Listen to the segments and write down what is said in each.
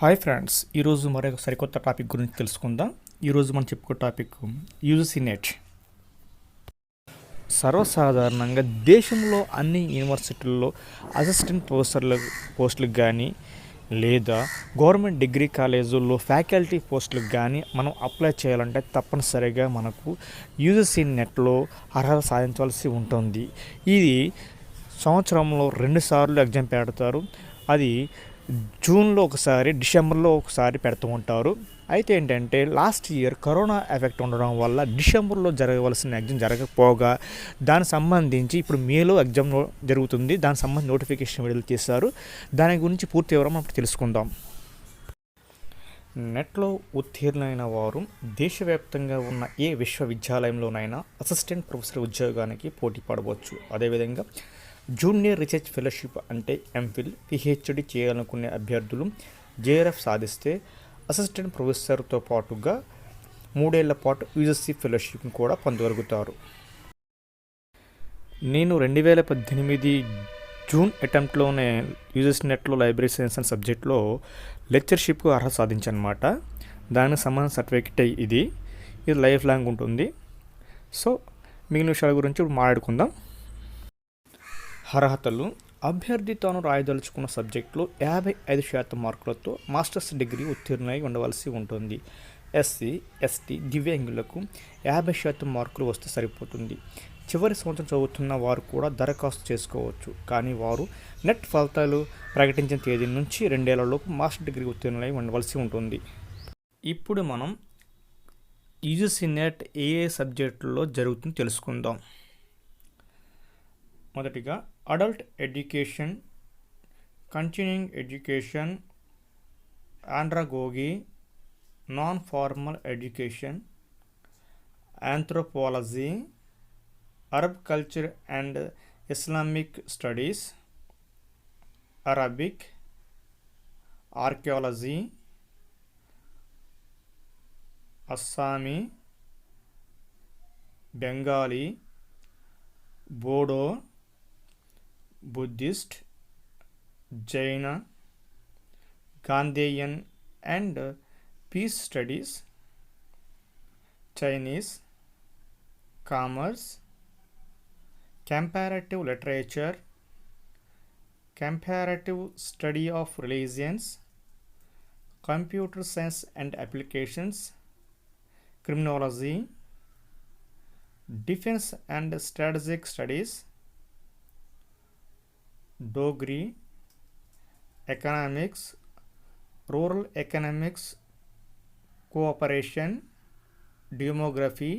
Hi friends, ఈరోజు మరొక సరికొత్త టాపిక్ గురించి తెలుసుకుందాం. ఈరోజు మనం చెప్పుకో టాపిక్ యూజీసీ నెట్. సర్వసాధారణంగా దేశంలో అన్ని యూనివర్సిటీల్లో అసిస్టెంట్ ప్రొఫెసర్ల పోస్టులకు కానీ లేదా గవర్నమెంట్ డిగ్రీ కాలేజీల్లో ఫ్యాకల్టీ పోస్టులకు కానీ మనం అప్లై చేయాలంటే తప్పనిసరిగా మనకు యూజీసీ నెట్లో అర్హత సాధించవలసి ఉంటుంది. ఇది సంవత్సరంలో 2 సార్లు ఎగ్జామ్ పెడతారు. అది జూన్లో ఒకసారి, డిసెంబర్లో ఒకసారి పెడుతూ ఉంటారు. అయితే ఏంటంటే లాస్ట్ ఇయర్ కరోనా ఎఫెక్ట్ ఉండడం వల్ల డిసెంబర్లో జరగవలసిన ఎగ్జామ్ జరగకపోగా దానికి సంబంధించి ఇప్పుడు మేలో ఎగ్జామ్ జరుగుతుంది. దానికి సంబంధించి నోటిఫికేషన్ విడుదల చేశారు. దాని గురించి పూర్తి వివరం మనం తెలుసుకుందాం. నెట్లో ఉత్తీర్ణమైన వారు దేశవ్యాప్తంగా ఉన్న ఏ విశ్వవిద్యాలయంలోనైనా అసిస్టెంట్ ప్రొఫెసర్ ఉద్యోగానికి పోటీ పడవచ్చు. అదేవిధంగా జూనియర్ రీసెర్చ్ ఫెలోషిప్ అంటే ఎంఫిల్, పిహెచ్డి చేయాలనుకునే అభ్యర్థులు జేఆర్ఎఫ్ సాధిస్తే అసిస్టెంట్ ప్రొఫెసర్తో పాటుగా 3 ఏళ్ల పాటు యూజీసీ ఫెలోషిప్ని కూడా పొందగలుగుతారు. నేను 2018 జూన్ అటెంప్ట్లోనే యూజీసీ నెట్లో లైబ్రరీ సైన్స్ అండ్ సబ్జెక్ట్లో లెక్చర్షిప్కు అర్హత సాధించాను అనమాట. దానికి సంబంధించిన సర్టిఫికెట్ ఇది లైఫ్ లాంగ్ ఉంటుంది. సో మిగిలిన విషయాల గురించి ఇప్పుడు మాట్లాడుకుందాం. అర్హతలు: అభ్యర్థి తాను రాయదలుచుకున్న సబ్జెక్టులో 55% మార్కులతో మాస్టర్స్ డిగ్రీ ఉత్తీర్ణులై ఉండవలసి ఉంటుంది. ఎస్సీ, ఎస్టీ, దివ్యాంగులకు 50% మార్కులు వస్తే సరిపోతుంది. చివరి సంవత్సరం చదువుతున్న వారు కూడా దరఖాస్తు చేసుకోవచ్చు. కానీ వారు నెట్ ఫలితాలు ప్రకటించిన తేదీ నుంచి 2 ఏళ్లలోపు మాస్టర్ డిగ్రీ ఉత్తీర్ణులై ఉండవలసి ఉంటుంది. ఇప్పుడు మనం యూజీసీ నెట్ ఏ సబ్జెక్టుల్లో జరుగుతుందో తెలుసుకుందాం. మొదటిగా adult education, continuing education, andragogy, non formal education, anthropology, Arab culture and Islamic studies, Arabic, archaeology, Assamese, Bengali, Bodo, Buddhist, Jaina, Gandhian and peace studies, Chinese, commerce, comparative literature, comparative study of religions, computer science and applications, criminology, defence and strategic studies, Dogri, economics, rural economics, cooperation, demography,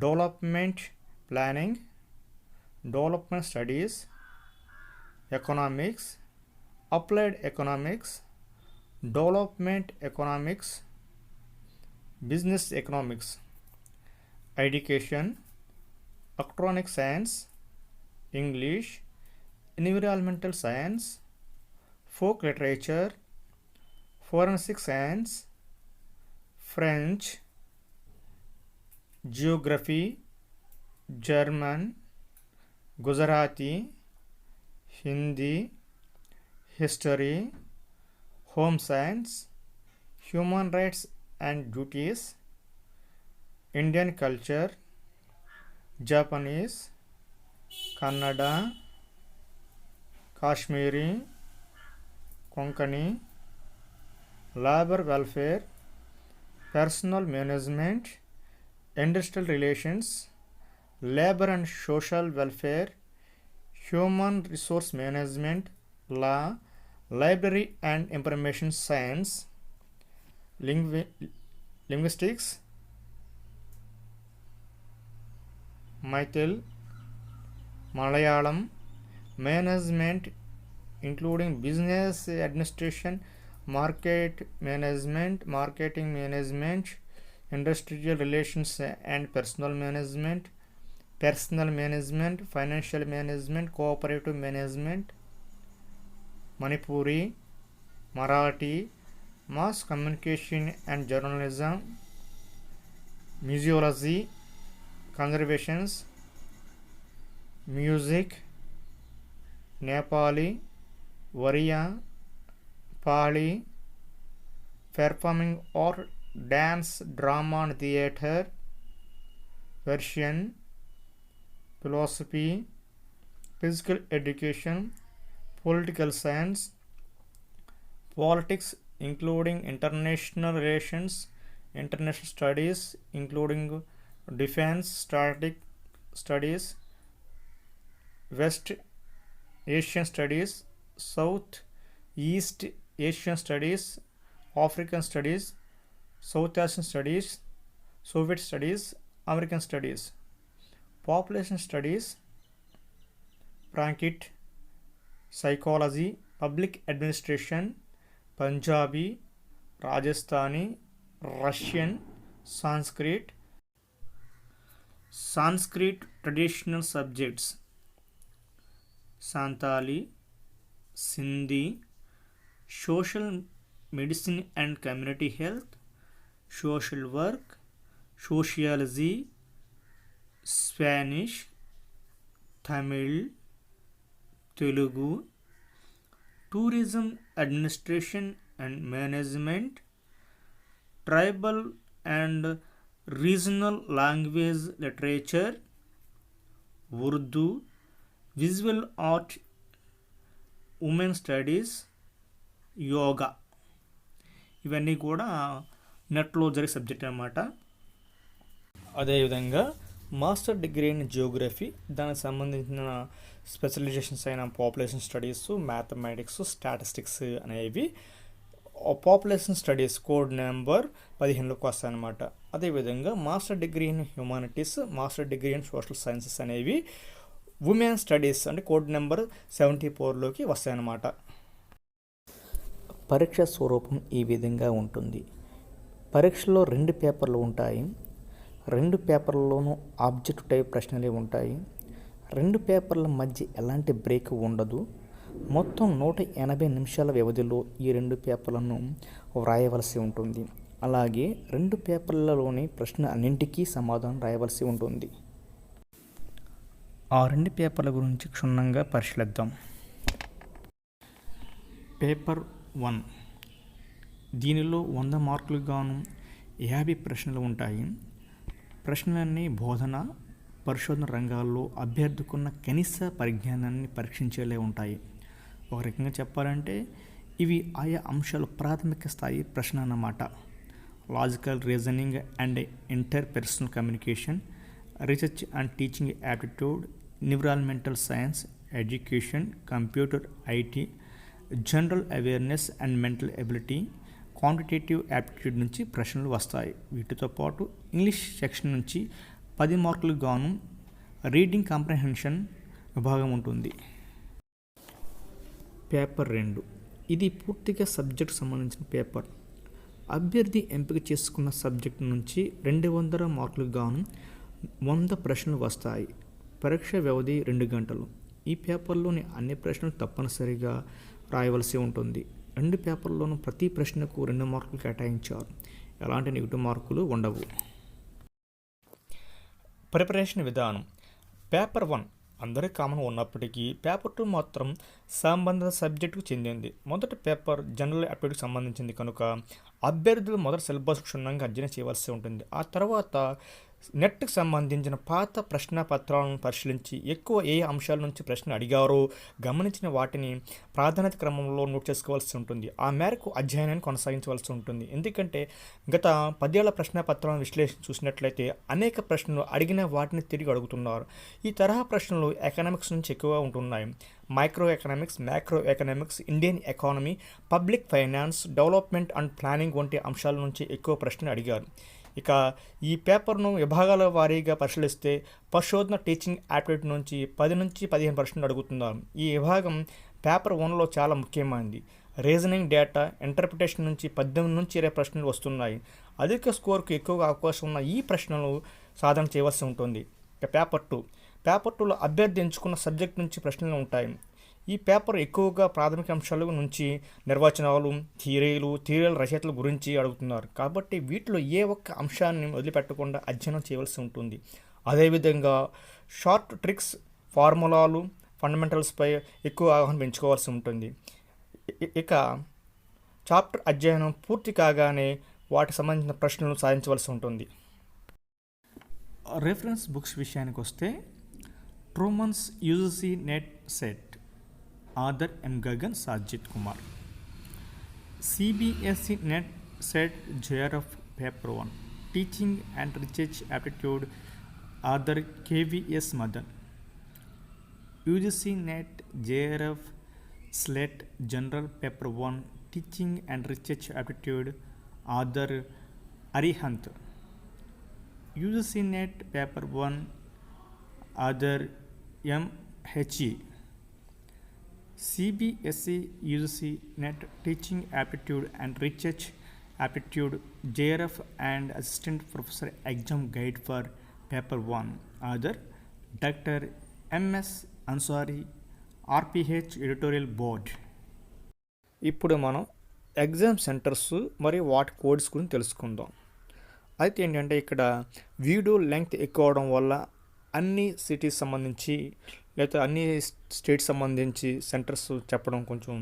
development planning, development studies, economics, applied economics, development economics, business economics, education, electronic science, English, environmental science, folk literature, forensic science, French, geography, German, Gujarati, Hindi, history, home science, human rights and duties, Indian culture, Japanese, Kannada, Kashmiri, Konkani, labour welfare, personnel management, industrial relations, labour and social welfare, human resource management, law, library and information science, linguistics, Maithili, Malayalam, management including business administration, marketing management, industrial relations and personal management, financial management, cooperative management, Manipuri, Marathi, mass communication and journalism, museology, conservations, music, Nepali, Oriya, Pali, performing art, dance, drama and theatre, Persian, philosophy, physical education, political science, politics including international relations, international studies including defense, strategic studies, West Asian studies, South East Asian studies, African studies, South Asian studies, Soviet studies, American studies, population studies, bracket, psychology, public administration, Punjabi, Rajasthani, Russian, Sanskrit traditional subjects, Santali, Sindhi, social medicine and community health, social work, sociology, Spanish, Tamil, Telugu, tourism administration and management, tribal and regional language literature, Urdu, visual art, women studies, yoga. ఇవన్నీ కూడా నెట్లో జరిగే subject అన్నమాట. అదేవిధంగా master degree in Geography, దానికి సంబంధించిన specialisations అయిన population studies, mathematics, statistics అనేవి పాపులేషన్ స్టడీస్ కోడ్ నెంబర్ 15లోకి వస్తాయన్నమాట. అదేవిధంగా master degree in humanities, master degree in social sciences అనేవి ఉమెన్ స్టడీస్ అంటే కోడ్ నెంబర్ 74లోకి వస్తాయన్నమాట. పరీక్ష స్వరూపం ఈ విధంగా ఉంటుంది. పరీక్షలో 2 పేపర్లు ఉంటాయి. 2 పేపర్లలోనూ ఆబ్జెక్టివ్ టైప్ ప్రశ్నలే ఉంటాయి. 2 పేపర్ల మధ్య ఎలాంటి బ్రేక్ ఉండదు. మొత్తం 180 నిమిషాల వ్యవధిలో ఈ 2 పేపర్లను వ్రాయవలసి ఉంటుంది. అలాగే 2 పేపర్లలోని ప్రశ్న అన్నింటికీ సమాధానం రాయవలసి ఉంటుంది. ఆ 2 పేపర్ల గురించి క్షుణ్ణంగా పరిశీలిద్దాం. పేపర్ 1, దీనిలో 100 మార్కులు గాను 50 ప్రశ్నలు ఉంటాయి. ప్రశ్నలన్నీ బోధన, పరిశోధన రంగాల్లో అభ్యర్థికున్న కనీస పరిజ్ఞానాన్ని పరీక్షించేలే ఉంటాయి. ఒక రకంగా చెప్పాలంటే ఇవి ఆయా అంశాల ప్రాథమిక స్థాయి ప్రశ్న అన్నమాట. Logical reasoning and interpersonal communication, research and teaching aptitude, environmental science, education, computer, IT, general awareness and mental ability, quantitative aptitude నుంచి ప్రశ్నలు వస్తాయి. వీటితో పాటు ఇంగ్లీష్ సెక్షన్ నుంచి 10 మార్కులకు గాను రీడింగ్ కాంప్రహెన్షన్ విభాగం ఉంటుంది. పేపర్ 2, ఇది పూర్తిగా సబ్జెక్టు సంబంధించిన పేపర్. అభ్యర్థి ఎంపిక చేసుకున్న సబ్జెక్టు నుంచి 200 మార్కులకు గాను 100 ప్రశ్నలు వస్తాయి. పరీక్ష వ్యవధి 2 గంటలు. ఈ పేపర్లోని అన్ని ప్రశ్నలు తప్పనిసరిగా రాయవలసి ఉంటుంది. 2 పేపర్లోనూ ప్రతి ప్రశ్నకు 2 మార్కులు కేటాయించారు. ఎలాంటి నెగిటివ్ మార్కులు ఉండవు. ప్రిపరేషన్ విధానం. పేపర్ 1 అందరికీ కామన్ ఉన్నప్పటికీ పేపర్ 2 మాత్రం సంబంధిత సబ్జెక్టుకు చెందింది. మొదటి పేపర్ జనరల్ యాప్టిట్యూడ్కి సంబంధించింది కనుక అభ్యర్థులు మొదటి సిలబస్ క్షుణ్ణంగా అధ్యయనం చేయవలసి ఉంటుంది. ఆ తర్వాత నెట్కి సంబంధించిన పాత ప్రశ్న పత్రాలను పరిశీలించి ఎక్కువ ఏ అంశాల నుంచి ప్రశ్న అడిగారో గమనించిన వాటిని ప్రాధాన్యత క్రమంలో నోట్ చేసుకోవాల్సి ఉంటుంది. ఆ మేరకు అధ్యయనాన్ని కొనసాగించవలసి ఉంటుంది. ఎందుకంటే గత 10 ఏళ్ల ప్రశ్న పత్రాలను విశ్లేషణ చూసినట్లయితే అనేక ప్రశ్నలు అడిగిన వాటిని తిరిగి అడుగుతున్నారు. ఈ తరహా ప్రశ్నలు ఎకనామిక్స్ నుంచి ఎక్కువగా ఉంటున్నాయి. Micro economics, macro economics, Indian economy, public finance, development and planning వంటి అంశాల నుంచి ఎక్కువ ప్రశ్నలు అడిగారు. ఇక ఈ పేపర్ను విభాగాల వారీగా పరిశీలిస్తే పరిశోధన, టీచింగ్ యాప్టిట్యూడ్ నుంచి 10 నుంచి 15 ప్రశ్నలు అడుగుతున్నారు. ఈ విభాగం పేపర్ 1లో చాలా ముఖ్యమైనది. రీజనింగ్, డేటా, ఇంటర్ప్రిటేషన్ నుంచి 18 నుంచి 20 ప్రశ్నలు వస్తున్నాయి. అధిక స్కోర్కు ఎక్కువగా అవకాశం ఉన్న ఈ ప్రశ్నలు సాధన చేయవలసి ఉంటుంది. ఇక పేపర్ 2లో అభ్యర్థి ఎంచుకున్న సబ్జెక్ట్ నుంచి ప్రశ్నలు ఉంటాయి. ఈ పేపర్ ఎక్కువగా ప్రాథమిక అంశాల నుంచి నిర్వచనాలు, థియరీల రచయితల గురించి అడుగుతున్నారు. కాబట్టి వీటిలో ఏ ఒక్క అంశాన్ని వదిలిపెట్టకుండా అధ్యయనం చేయవలసి ఉంటుంది. అదేవిధంగా షార్ట్ ట్రిక్స్, ఫార్ములాలు, ఫండమెంటల్స్పై ఎక్కువ అవగాహన పెంచుకోవాల్సి ఉంటుంది. ఇక చాప్టర్ అధ్యయనం పూర్తి కాగానే వాటికి సంబంధించిన ప్రశ్నలను సాధించవలసి ఉంటుంది. రెఫరెన్స్ బుక్స్ విషయానికి వస్తే Trueman's UGC NET SET, author M Gagan, Sajid Kumar. CBSE NET SET JRF paper 1, teaching and research aptitude, author KVS Madan. UGC NET JRF SLET general paper 1, teaching and research aptitude, author Arihant. UGC NET paper 1, author MHE. CBSE UGC NET teaching aptitude and research aptitude JRF and assistant professor exam guide for paper 1, author doctor MS Ansari, RPH editorial board. ఇప్పుడు మనం exam centres మరియు వాటి codes గురించి తెలుసుకుందాం. అయితే ఏంటంటే ఇక్కడ video length ఎక్కువ అవడం వల్ల అన్ని సిటీస్ సంబంధించి లేదా అన్ని స్టేట్స్ సంబంధించి సెంటర్స్ చెప్పడం కొంచెం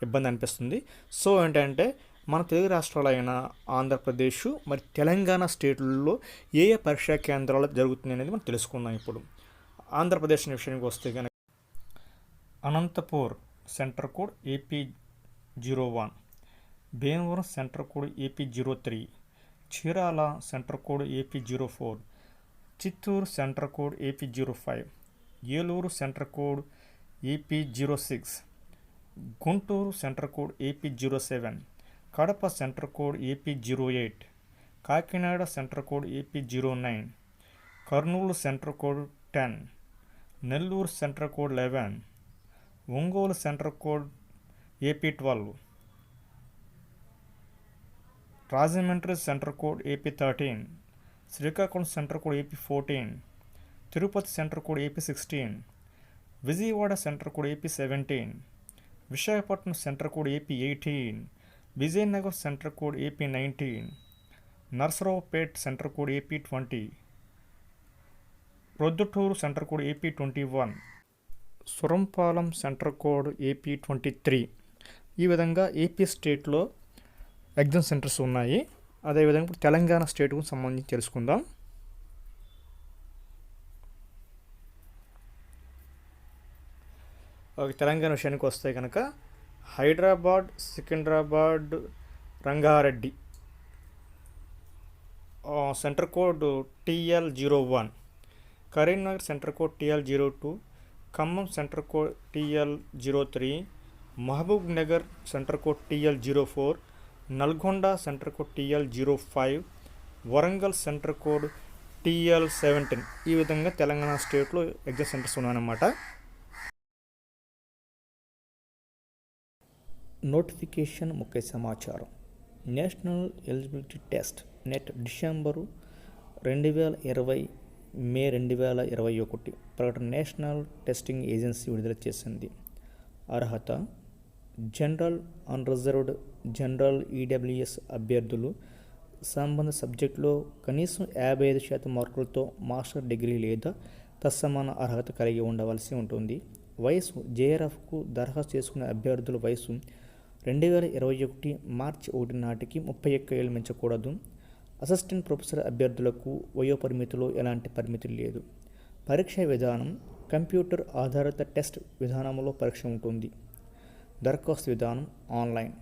ఇబ్బంది అనిపిస్తుంది. సో ఏంటంటే మన తెలుగు రాష్ట్రాలైన ఆంధ్రప్రదేశ్ మరి తెలంగాణ స్టేట్లలో ఏ ఏ పరీక్షా కేంద్రాలు జరుగుతుంది అనేది మనం తెలుసుకుందాం. ఇప్పుడు ఆంధ్రప్రదేశ్ విషయానికి వస్తే కనుక Anantapur centre code AP01, Bhimavaram centre code AP03, Chirala centre code AP04, Chittoor centre code AP05, Eluru centre code AP06, Guntur centre code AP07, Kadapa centre code AP08, Kakinada centre code AP09, Kurnool centre code 10, Nellore centre code 11, Ongole centre code AP12, Rajahmundry centre code AP13, Srikakulam centre code AP14, Tirupati centre code AP16, Vijayawada centre code AP17, Visakhapatnam centre code AP18, Vizianagaram centre code AP19, Narasaraopet centre code AP20, Proddatur centre code AP21, Surampalem centre code AP23. ఈ విధంగా AP స్టేట్లో exam centres ఉన్నాయి. అదేవిధంగా ఇప్పుడు తెలంగాణ స్టేట్కు సంబంధించి తెలుసుకుందాం. తెలంగాణ విషయానికి వస్తే కనుక Hyderabad, Secunderabad, Rangareddy centre code TL01, Karimnagar centre code TL02, Khammam centre code TL03, Mahabub Nagar centre code TL04, Nalgonda centre code TL05, Warangal centre code TL17. ఈ విధంగా తెలంగాణ స్టేట్లో ఎగ్జామ్ సెంటర్స్ ఉన్నాయన్నమాట. నోటిఫికేషన్ ముఖ్య సమాచారం. National eligibility test net December 2020 మే 2021 ప్రకటన నేషనల్ టెస్టింగ్ ఏజెన్సీ విడుదల చేసింది. అర్హత: జనరల్, అన్రిజర్వ్డ్, జనరల్, ఈడబ్ల్యూఎస్ అభ్యర్థులు సంబంధ సబ్జెక్టులో కనీసం 55% మార్కులతో మాస్టర్ డిగ్రీ లేదా తత్సమాన అర్హత కలిగి ఉండవలసి ఉంటుంది. వయసు: జేఆర్ఎఫ్కు దరఖాస్తు చేసుకునే అభ్యర్థుల వయసు 2021 మార్చి 1 నాటికి 31 ఏళ్ళు మించకూడదు. అసిస్టెంట్ ప్రొఫెసర్ అభ్యర్థులకు వయోపరిమితిలో ఎలాంటి పరిమితి లేదు. పరీక్ష విధానం: కంప్యూటర్ ఆధారిత టెస్ట్ విధానంలో పరీక్ష ఉంటుంది. దరఖాస్తు విధానం ఆన్లైన్.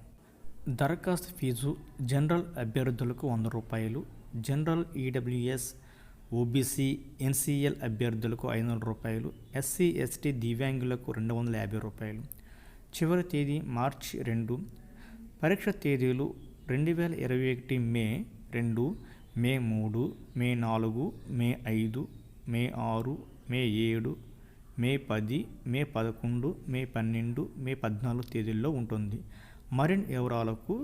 దరఖాస్తు ఫీజు: జనరల్ అభ్యర్థులకు 100 రూపాయలు, జనరల్, ఈడబ్ల్యూఎస్, ఓబీసీ, ఎన్సీఎల్ అభ్యర్థులకు 500 రూపాయలు, ఎస్సీ, ఎస్టీ, దివ్యాంగులకు 250 రూపాయలు. చివరి తేదీ మార్చి 2. పరీక్ష తేదీలు 2021 మే 2, మే 3, మే 4, మే 5, మే 6, మే 7, మే 10, మే 11, మే 12, మే 14 తేదీల్లో ఉంటుంది. మరిన్ని వివరాలకు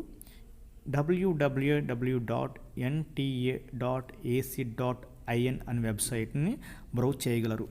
www.nta.ac.in అనే వెబ్సైట్ని బ్రౌజ్ చేయగలరు.